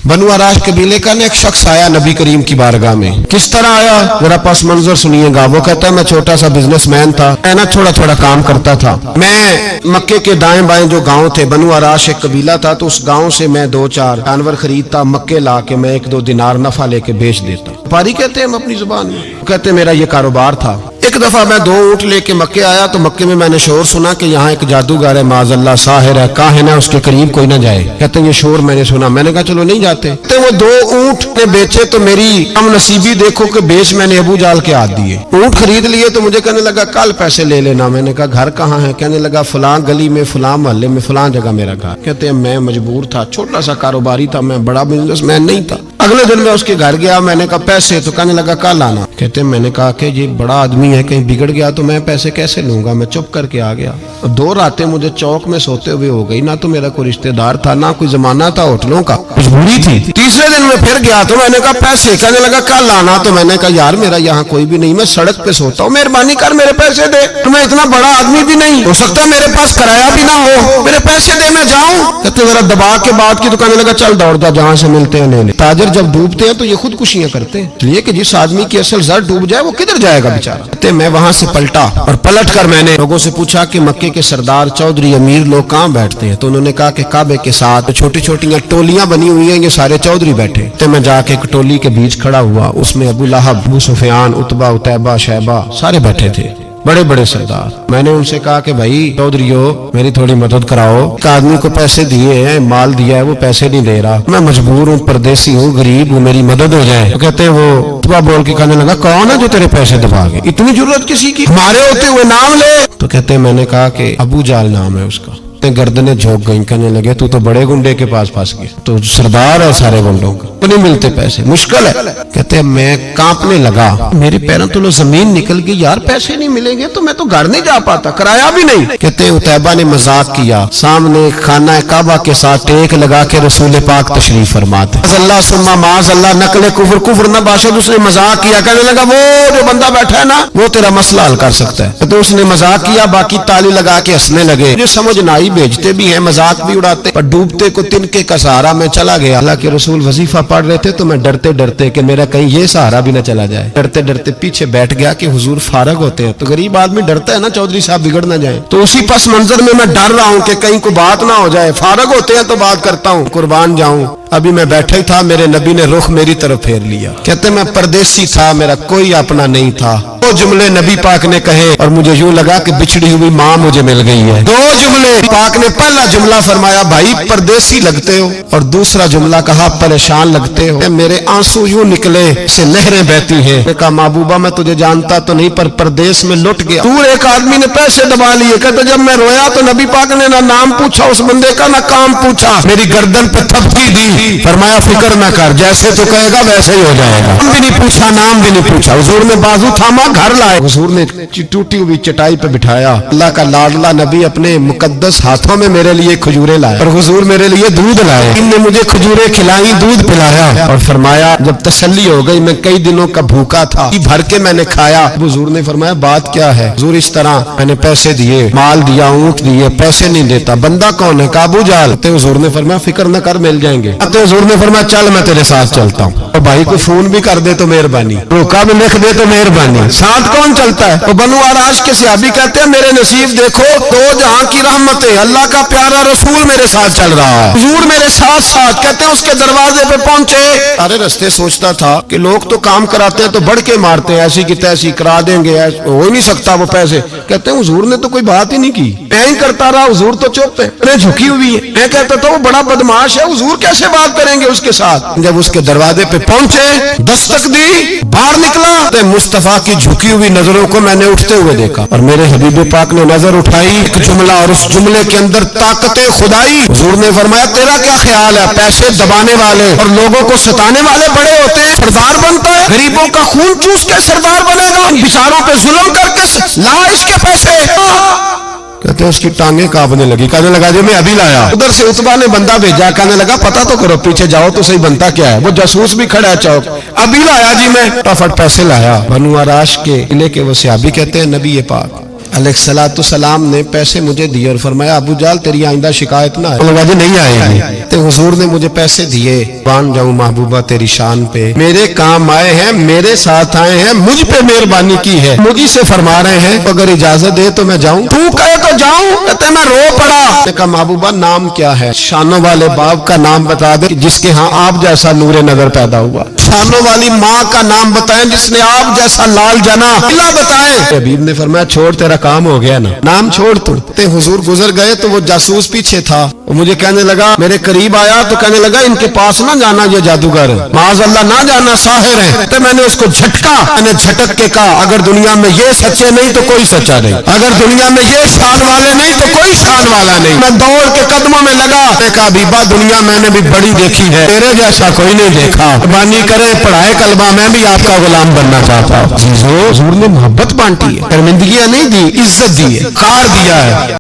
बनु आराश कबीले का ना एक शख्स आया नबी करीम की बारगाह में। किस तरह आया जरा पस मंजर सुनिएगा। वो कहता है मैं छोटा सा बिजनेसमैन था, मैं ना थोड़ा थोड़ा काम करता था। मैं मक्के के दाएं बाएं जो गांव थे, बनु आराश एक कबीला था, तो उस गांव से मैं 2-4 जानवर खरीदता, मक्के ला के मैं 1-2 दिनार नफा लेके बेच देता। व्यापारी कहते हैं हम अपनी जुबान में, कहते हैं मेरा ये कारोबार था। एक दफा मैं 2 ऊंट लेके मक्के आया तो मक्के में मैंने शोर सुना कि यहाँ एक जादूगर है, माजल्ला साहिर है, काहिन है, उसके करीब कोई ना जाए। कहते हैं ये शोर मैंने सुना। मैंने कहा चलो नहीं जाते। तो वो 2 ऊंट ने बेचे तो मेरी कम नसीबी देखो कि बेच मैंने अबू जाल के हाथ दिए। ऊंट खरीद लिए तो मुझे कहने लगा कल पैसे ले लेना। मैंने कहा घर कहाँ है? कहने लगा फलां गली में, फलां मोहल्ले में, फलां जगह मेरा घर। कहते हैं मैं मजबूर था, छोटा सा कारोबारी था, मैं बड़ा बिजनेसमैन नहीं था। अगले दिन मैं उसके घर गया, मैंने कहा पैसे, तो कहने लगा कल आना। कहते हैं मैंने कहा कि ये बड़ा आदमी है, कहीं बिगड़ गया तो मैं पैसे कैसे लूंगा। मैं चुप करके आ गया। 2 रातें मुझे चौक में सोते हुए हो गई। ना तो मेरा कोई रिश्तेदार था, ना कोई जमाना था, होटलों का मजबूरी थी। तीसरे दिन मैं फिर गया तो मैंने कहा पैसे, कहने लगा कल आना। तो मैंने कहा यार मेरा यहाँ कोई भी नहीं, मैं सड़क पे सोता हूँ, मेहरबानी कर मेरे पैसे दे। तो मैं इतना बड़ा आदमी भी नहीं, हो सकता मेरे पास किराया भी ना हो, मेरे पैसे दे मैं जाऊं। कहते जरा दबा के बात की तो कहने लगा चल दौड़ जा, जहां से मिलते हैं ले ले। ताजर जब डूबते हैं तो ये खुदकुशियां करते हैं, इसलिए कि जिस आदमी की असल जर डूब जाए वो किधर जाएगा बेचारा। कहते मैं वहां से पलटा और पलट कर मैंने लोगों से पूछा कि मक्के के सरदार, चौधरी, अमीर लोग कहाँ बैठते हैं। तो उन्होंने कहा कि काबे के साथ छोटी छोटी टोलियां बनी हुई हैं, ये सारे चौधरी बैठे। तो मैं जाके एक टोली के बीच खड़ा हुआ, उसमें अबू लहब, अबू सुफियान, उतबा, उतैबा, शैबा सारे बैठे थे, बड़े बड़े सरदार। मैंने उनसे कहा कि भाई चौधरीयो मेरी थोड़ी मदद कराओ, एक आदमी को पैसे दिए हैं, माल दिया है, वो पैसे नहीं दे रहा, मैं मजबूर हूँ, परदेसी हूँ, गरीब हूँ, मेरी मदद हो जाए। तो कहते हैं वो उतबा बोल के कहने लगा कौन है जो तेरे पैसे दबा गए, इतनी जरूरत किसी की, हमारे होते हुए नाम ले। तो कहते हैं मैंने कहा कि अबू जाल नाम है उसका। गर्दनें झोंक गई, कहने लगे तू तो बड़े गुंडे के पास फंस गया, तो सरदार है सारे गुंडों का, तो नहीं मिलते पैसे, मुश्किल है। कहते हैं मैं कांपने लगा, मेरे पैरों तो जमीन निकल गई, यार पैसे नहीं मिलेंगे तो मैं तो घर नहीं जा पाता, किराया भी नहीं। कहते हैं उतैबा ने मजाक किया, सामने खाना काबा के साथ टेक लगा के रसूल पाक तशरीफ फरमाते, अल्लाह सुम्मा माज अल्लाह, नकले कुफर, कुफर न बाशद। उसने मजाक किया, कहने लगा वो जो बंदा बैठा है ना वो तेरा मसला हल कर सकता है। तो उसने मजाक किया, बाकी ताली लगा के हंसने लगे। मुझे समझ ना आई, भेजते भी हैं, मजाक भी उड़ाते, पर डूबते को तिनके का सहारा में चला गया। अल्लाह के रसूल वजीफा पढ़ रहे थे तो मैं डरते डरते कि मेरा कहीं ये सहारा भी ना चला जाए, डरते डरते पीछे बैठ गया कि हुजूर फारग होते हैं। तो गरीब आदमी डरता है ना चौधरी साहब बिगड़ ना जाए, तो उसी पस मंजर में मैं डर रहा हूँ कि कहीं कोई बात ना हो जाए, फारग होते हैं तो बात करता हूँ, कुर्बान जाऊं। अभी मैं बैठा ही था, मेरे नबी ने रुख मेरी तरफ फेर लिया। कहते मैं परदेसी था, मेरा कोई अपना नहीं था। 2 जुमले नबी पाक ने कहे और मुझे यूं लगा कि बिछड़ी हुई माँ मुझे मिल गई है। 2 जुमले पाक ने, पहला जुमला फरमाया भाई परदेसी लगते हो, और दूसरा जुमला कहा परेशान लगते हो। मेरे आंसू यूं निकले से नहरें बहती हैं। कहा महबूबा मैं तुझे जानता तो नहीं, पर परदेश में लुट गया। दूर एक आदमी ने पैसे दबा लिए। कहते जब मैं रोया तो नबी पाक ने ना नाम पूछा उस बंदे का, ना काम पूछा, मेरी गर्दन पे थपकी दी, फरमाया फिक्र ना कर, जैसे तो कहेगा वैसे ही हो जाएगा। नाम भी नहीं पूछा, नाम भी नहीं पूछा। हुजूर ने बाजू थामा, घर लाए। हुजूर ने टूटी हुई चटाई पे बिठाया। अल्लाह का लाडला नबी अपने मुकद्दस हाथों में मेरे लिए खजूरें लाए, और हुजूर मेरे लिए दूध लाए। इनने मुझे खजूरें खिलाई, दूध पिलाया, और फरमाया जब तसल्ली हो गई, मैं कई दिनों का भूखा था, भर के मैंने खाया। हुजूर ने फरमाया बात क्या है? हुजूर इस तरह मैंने पैसे दिए, माल दिया, ऊंट दिए, पैसे नहीं देता, बंदा कौन है? अबू जाल। हुजूर ने फरमाया फिक्र न कर, मिल जाएंगे। हुजूर ने फरमाया चल मैं तेरे साथ चलता हूँ, और भाई को फोन भी कर दे तो मेहरबानी, रोका भी लिख दे तो मेहरबानी। साथ कौन चलता है? तो बनु आराश के सहाबी कहते हैं मेरे नसीब देखो, 2 जहां की रहमत है, अल्लाह का प्यारा रसूल मेरे साथ चल रहा है, हुजूर मेरे साथ साथ। कहते हैं उसके दरवाजे पे पहुंचे, सारे रास्ते सोचता था कि लोग तो काम कराते हैं तो बढ़ के मारते हैं, ऐसी की तैसी करा देंगे, हो ही नहीं सकता वो पैसे। कहते हैं हुजूर ने तो कोई बात ही नहीं की, मैं ही करता रहा, हुजूर तो चुप है, मैं झुकी हुई है। मैं कहता था वो बड़ा बदमाश है, हुजूर कैसे बात करेंगे उसके साथ। जब उसके दरवाजे पे पहुंचे, दस्तक दी, बाहर निकला, तो मुस्तफा की झुकी हुई नजरों को मैंने उठते हुए देखा, और मेरे हबीब पाक ने नजर उठाई, एक जुमला, और उस जुमले के अंदर ताकते खुदाई। हुजूर ने फरमाया तेरा क्या ख्याल है, पैसे दबाने वाले और लोगों को सताने वाले बड़े होते हैं, सरदार बनता है, गरीबों का खून चूस के सरदार बनेगा, बिचारों पे जुल्म करके ला इसके पैसे। कहते हैं उसकी टांगे कांपने लगी, कहने लगा जी मैं अभी लाया। उधर से उतबा ने बंदा भेजा, कहने लगा पता तो करो, पीछे जाओ तो सही बनता क्या है। वो जासूस भी खड़ा है चौक, अभी लाया जी मैं, फटाफट पैसे लाया। बनु आराश के किले के वो सहाबी कहते हैं नबी पाक अलैहिस्सलाम ने पैसे मुझे दिए और फरमाया अबू जाल तेरी आइंदा शिकायत ना है, नहीं आएगी। तो हुजूर ने मुझे पैसे दिए, मान जाऊं महबूबा तेरी शान पे, मेरे काम आए हैं, मेरे साथ आए हैं, मुझ पे मेहरबानी की है, मुझी से फरमा रहे हैं अगर इजाजत दे तो मैं जाऊं। तू कहे तो जाऊं। कहते मैं रो पड़ा। मैंने कहा महबूबा नाम क्या है? शानों वाले बाप का नाम बता दे जिसके यहाँ आप जैसा नूरे नजर पैदा हुआ। शानों वाली माँ का नाम बताएं जिसने आप जैसा लाल जना बताएं। हबीब ने फरमाया छोड़ तेरा काम हो गया ना, नाम छोड़ तू। हुजूर गुजर गए तो वो जासूस पीछे था, वो मुझे कहने लगा, मेरे करीब आया तो कहने लगा इनके पास ना जाना, ये जादूगर माज अल्लाह ना जाना, साहिर है। तो मैंने उसको झटका, मैंने झटक के कहा अगर दुनिया में ये सच्चे नहीं तो कोई सच्चा नहीं, अगर दुनिया में ये शान वाले नहीं तो कोई शान वाला नहीं। मैं दौड़ के कदमों में लगा, कहा बीबा दुनिया मैंने भी बड़ी देखी है, तेरे जैसा कोई नहीं देखा, मेहरबानी करे पढ़ाए कलमा, मैं भी आपका गुलाम बनना चाहता हूँ। हुजूर ने मोहब्बत बांटी है, शर्मिंदगियां नहीं दी, इज्जत दी है, कार दिया है।